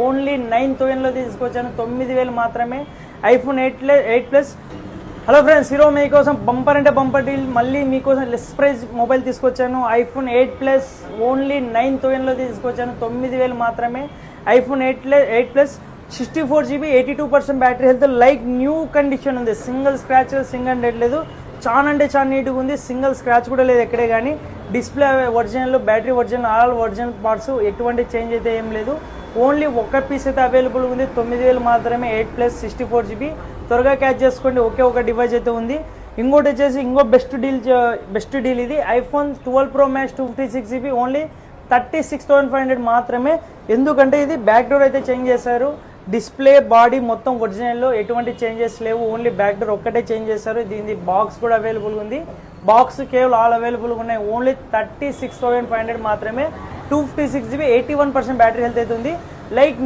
Only 9,000లో తీసుకొచ్చాను. 9,000 మాత్రమే. IPhone 8 plus. Hello friends, hero మీకోసం బంపర్ అంటే బంపర్ డీల్ మళ్ళీ మీకోసం లెస్ ప్రైస్ మొబైల్ తీసుకొచ్చాను. ఐఫోన్ 8 ప్లస్ ఓన్లీ 9,000లో తీసుకొచ్చాను. 9,000 మాత్రమే. IPhone 8 plus 64GB 82% battery health, like new condition ఉంది. సింగిల్ స్క్రాచ్, సింగిల్ డెడ్ లేదు. చాలా అంటే చాలా నీట్గా ఉంది. సింగిల్ స్క్రాచ్ కూడా లేదు ఎక్కడే కానీ. Display original, battery original, all original parts, ఎటువంటి చేంజ్ అయితే ఏం లేదు. ఓన్లీ ఒక్క పీస్ అయితే అవైలబుల్ ఉంది. 9,000 మాత్రమే. 8 ప్లస్ 64GB. త్వరగా క్యాచ్ చేసుకోండి. ఒకే ఒక డివైస్ అయితే ఉంది. ఇంకోటి వచ్చేసి ఇంకో బెస్ట్ డీల్ ఇది. IPhone 12 Pro Max 256GB only 36,500 మాత్రమే. ఎందుకంటే ఇది బ్యాక్ డోర్ అయితే చేంజ్ చేశారు. డిస్ప్లే, బాడీ మొత్తం ఒరిజినల్లో ఎటువంటి చేంజెస్ లేవు. ఓన్లీ బ్యాక్ డోర్ ఒక్కటే చేంజ్ చేశారు. దీని బాక్స్ కూడా అవైలబుల్ ఉంది. బాక్స్ కేవలం ఆల్ అవైలబుల్గా ఉన్నాయి. ఓన్లీ 36,500 మాత్రమే. 256GB 81% బ్యాటరీ హెల్త్ అయితే ఉంది. లైక్